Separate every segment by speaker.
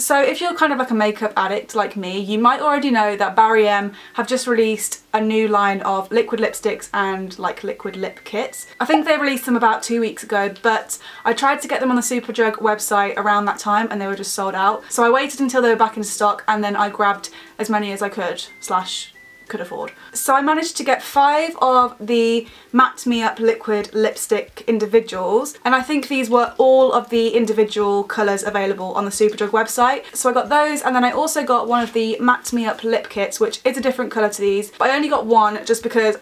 Speaker 1: So if you're kind of like a makeup addict like me, you might already know that Barry M have just released a new line of liquid lipsticks and like liquid lip kits. I think they released them about 2 weeks ago, but I tried to get them on the Superdrug website around that time and they were just sold out. So I waited until they were back in stock and then I grabbed as many as I could could afford. So I managed to get 5 of the Matte Me Up liquid lipstick individuals, and I think these were all of the individual colours available on the Superdrug website. So I got those, and then I also got one of the Matte Me Up lip kits, which is a different colour to these, but I only got one just because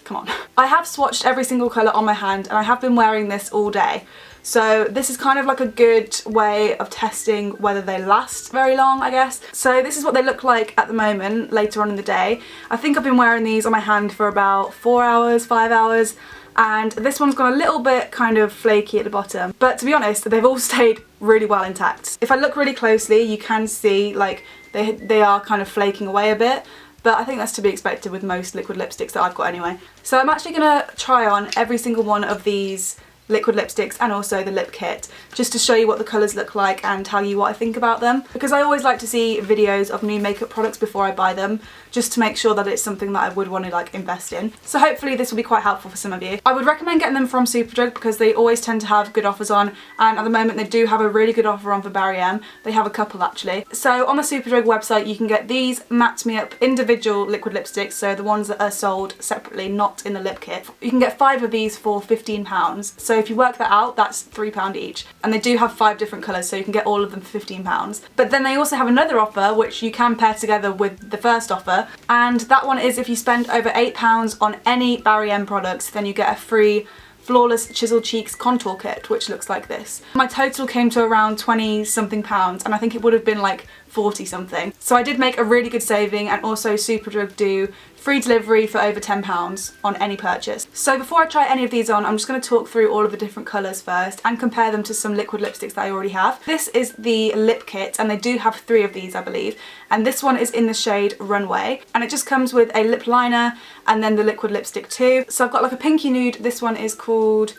Speaker 1: come on. I have swatched every single colour on my hand and I have been wearing this all day. So this is kind of like a good way of testing whether they last very long, I guess. So this is what they look like at the moment, later on in the day. I think I've been wearing these on my hand for about 4 hours, 5 hours, and this one's got a little bit kind of flaky at the bottom. But to be honest, they've all stayed really well intact. If I look really closely, you can see like they are kind of flaking away a bit. But I think that's to be expected with most liquid lipsticks that I've got anyway. So I'm actually going to try on every single one of these liquid lipsticks and also the lip kit, just to show you what the colours look like and tell you what I think about them, because I always like to see videos of new makeup products before I buy them, just to make sure that it's something that I would want to like invest in. So hopefully this will be quite helpful for some of you. I would recommend getting them from Superdrug because they always tend to have good offers on, and at the moment they do have a really good offer on for Barry M. They have a couple actually. So on the Superdrug website you can get these Matte Me Up individual liquid lipsticks, so the ones that are sold separately, not in the lip kit. You can get 5 of these for £15. So if you work that out, that's £3 each. And they do have 5 different colours, so you can get all of them for £15. But then they also have another offer which you can pair together with the first offer, and that one is if you spend over £8 on any Barry M products, then you get a free Flawless Chisel Cheeks contour kit, which looks like this. My total came to around 20 something pounds, and I think it would have been like 40 something. So I did make a really good saving, and also Superdrug do free delivery for over £10 on any purchase. So before I try any of these on, I'm just going to talk through all of the different colours first and compare them to some liquid lipsticks that I already have. This is the lip kit, and they do have 3 of these I believe, and this one is in the shade Runway, and it just comes with a lip liner and then the liquid lipstick too. So I've got like a pinky nude, this one is called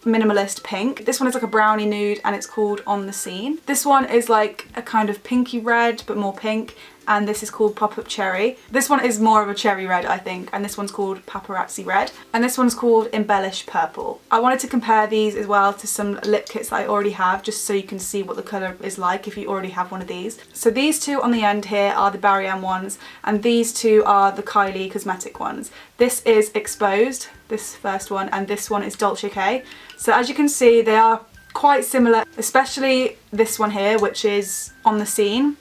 Speaker 1: Minimalist Pink. This one is like a brownie nude and it's called On the Scene. This one is like a kind of pinky red but more pink, and this is called Pop Up Cherry. This one is more of a cherry red I think, and this one's called Paparazzi Red, and this one's called Embellish Purple. I wanted to compare these as well to some lip kits that I already have, just so you can see what the colour is like if you already have one of these. So these 2 on the end here are the Barry M ones, and these 2 are the Kylie cosmetic ones. This is Exposed, this first one, and this one is Dolce K. So as you can see, they are quite similar, especially this one here, which is On the Scene.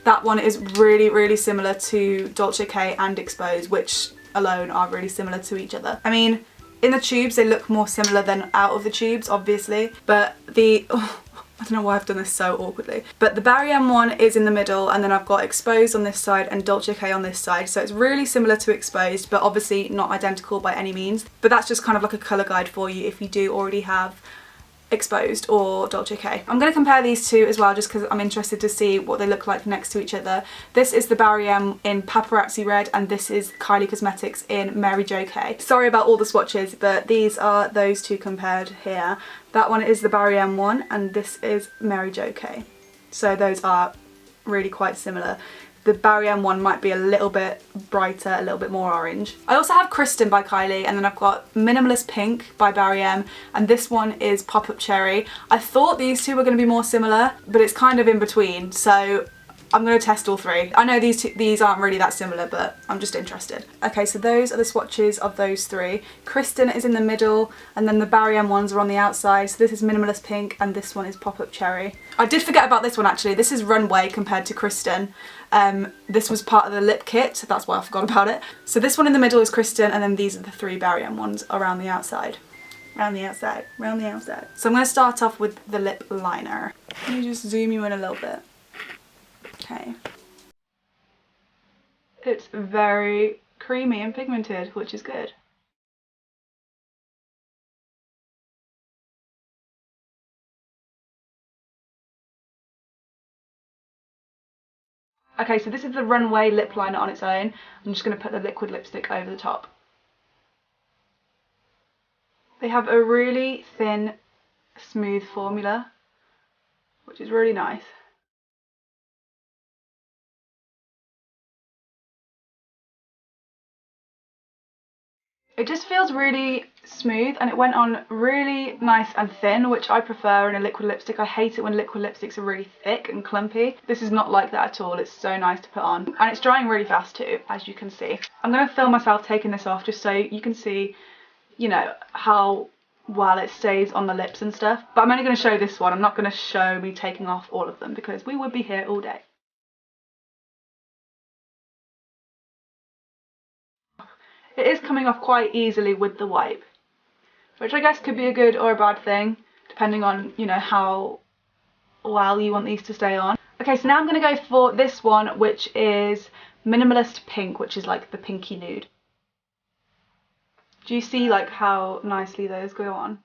Speaker 1: That one is really similar to Dolce K and Exposed, which alone are really similar to each other. I mean, in the tubes they look more similar than out of the tubes, obviously, but I don't know why I've done this so awkwardly. But the Barry M one is in the middle, and then I've got Exposed on this side and Dolce K on this side. So it's really similar to Exposed, but obviously not identical by any means. But that's just kind of like a colour guide for you if you do already have Exposed or Dolce K. I'm going to compare these 2 as well, just because I'm interested to see what they look like next to each other. This is the Barry M in Paparazzi Red, and this is Kylie Cosmetics in Mary Jo K. Sorry about all the swatches, but these are those 2 compared here. That one is the Barry M one, and this is Mary Jo K. So those are really quite similar. The Barry M one might be a little bit brighter, a little bit more orange. I also have Kristen by Kylie, and then I've got Minimalist Pink by Barry M, and this one is Pop Up Cherry. I thought these 2 were going to be more similar, but it's kind of in between, so I'm going to test all 3. I know these aren't really that similar, but I'm just interested. Okay, so those are the swatches of those 3. Kristen is in the middle, and then the Barry M ones are on the outside. So this is Minimalist Pink, and this one is Pop Up Cherry. I did forget about this one actually. This is Runway compared to Kristen. This was part of the lip kit, that's why I forgot about it. So this one in the middle is Kristen, and then these are the 3 Barry M ones around the outside. Around the outside, around the outside. So I'm going to start off with the lip liner. Let me just zoom you in a little bit. Okay. It's very creamy and pigmented, which is good. Okay, so this is the Runway lip liner on its own. I'm just going to put the liquid lipstick over the top. They have a really thin, smooth formula, which is really nice. It just feels really smooth and it went on really nice and thin, which I prefer in a liquid lipstick. I hate it when liquid lipsticks are really thick and clumpy. This is not like that at all. It's so nice to put on. And it's drying really fast too, as you can see. I'm going to film myself taking this off just so you can see, you know, how well it stays on the lips and stuff. But I'm only going to show this one. I'm not going to show me taking off all of them because we would be here all day. It is coming off quite easily with the wipe, which I guess could be a good or a bad thing, depending on, you know, how well you want these to stay on. Okay, so now I'm going to go for this one, which is Minimalist Pink, which is like the pinky nude. Do you see like how nicely those go on?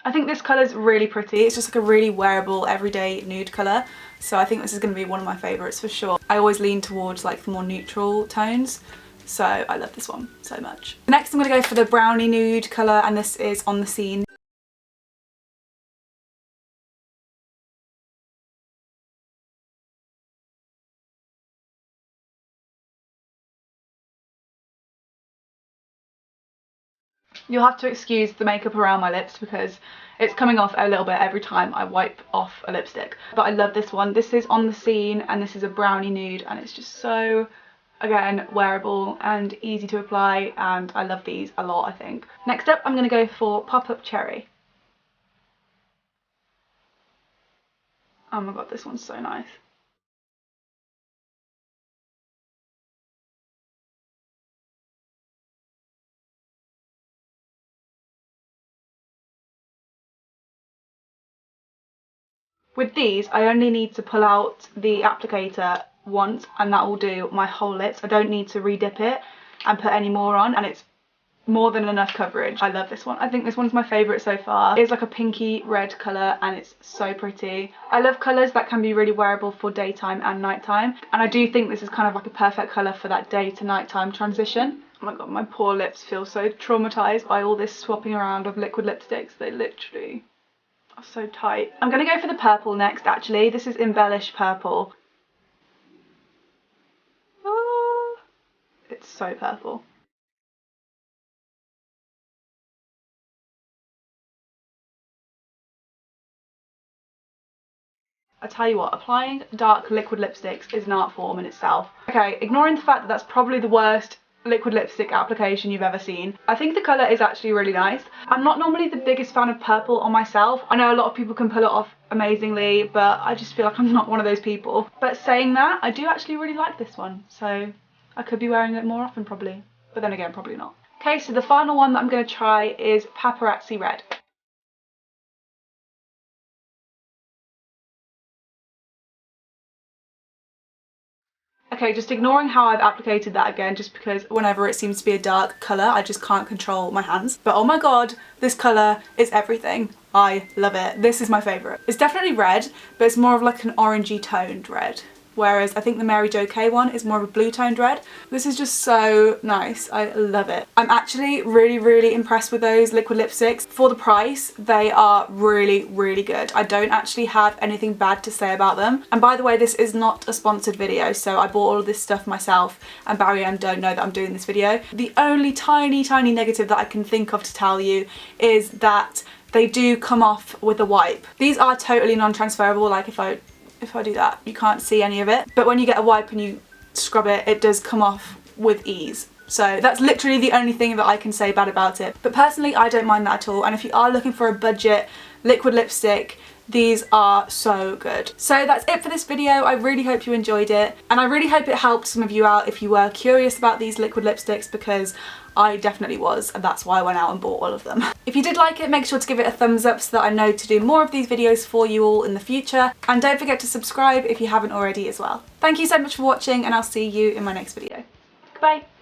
Speaker 1: I think this colour is really pretty. It's just like a really wearable everyday nude colour, so I think this is going to be one of my favourites for sure. I always lean towards like the more neutral tones, so I love this one so much. Next I'm going to go for the brownie nude colour, and this is On the Scene. You'll have to excuse the makeup around my lips because it's coming off a little bit every time I wipe off a lipstick. But I love this one. This is On the Scene and this is a brownie nude, and it's just so, again, wearable and easy to apply, and I love these a lot, I think. Next up I'm going to go for Pop-Up Cherry. Oh my god, this one's so nice. With these, I only need to pull out the applicator once and that will do my whole lips. I don't need to re-dip it and put any more on, and it's more than enough coverage. I love this one. I think this one's my favourite so far. It's like a pinky red colour and it's so pretty. I love colours that can be really wearable for daytime and nighttime, and I do think this is kind of like a perfect colour for that day to nighttime transition. Oh my god, my poor lips feel so traumatised by all this swapping around of liquid lipsticks. They literally are so tight. I'm going to go for the purple next actually. This is Embellish Purple. Oh, it's so purple. I tell you what, applying dark liquid lipsticks is an art form in itself. Okay, ignoring the fact that that's probably the worst liquid lipstick application you've ever seen, I think the colour is actually really nice. I'm not normally the biggest fan of purple on myself. I know a lot of people can pull it off amazingly, but I just feel like I'm not one of those people. But saying that, I do actually really like this one, so I could be wearing it more often probably, but then again probably not. Okay, so the final one that I'm going to try is Paparazzi Red. Okay, just ignoring how I've applicated that again, just because whenever it seems to be a dark colour, I just can't control my hands. But oh my god, this colour is everything. I love it. This is my favourite. It's definitely red, but it's more of like an orangey toned red. Whereas I think the Mary Jo K one is more of a blue toned red. This is just so nice. I love it. I'm actually really impressed with those liquid lipsticks. For the price, they are really good. I don't actually have anything bad to say about them. And by the way, this is not a sponsored video, so I bought all of this stuff myself and Barry M don't know that I'm doing this video. The only tiny negative that I can think of to tell you is that they do come off with a wipe. These are totally non-transferable. Like if I do that, you can't see any of it. But when you get a wipe and you scrub it, it does come off with ease. So that's literally the only thing that I can say bad about it. But personally, I don't mind that at all. And if you are looking for a budget liquid lipstick, these are so good. So that's it for this video. I really hope you enjoyed it. And I really hope it helped some of you out if you were curious about these liquid lipsticks, because I definitely was, and that's why I went out and bought all of them. If you did like it, make sure to give it a thumbs up so that I know to do more of these videos for you all in the future. And don't forget to subscribe if you haven't already as well. Thank you so much for watching, and I'll see you in my next video. Goodbye.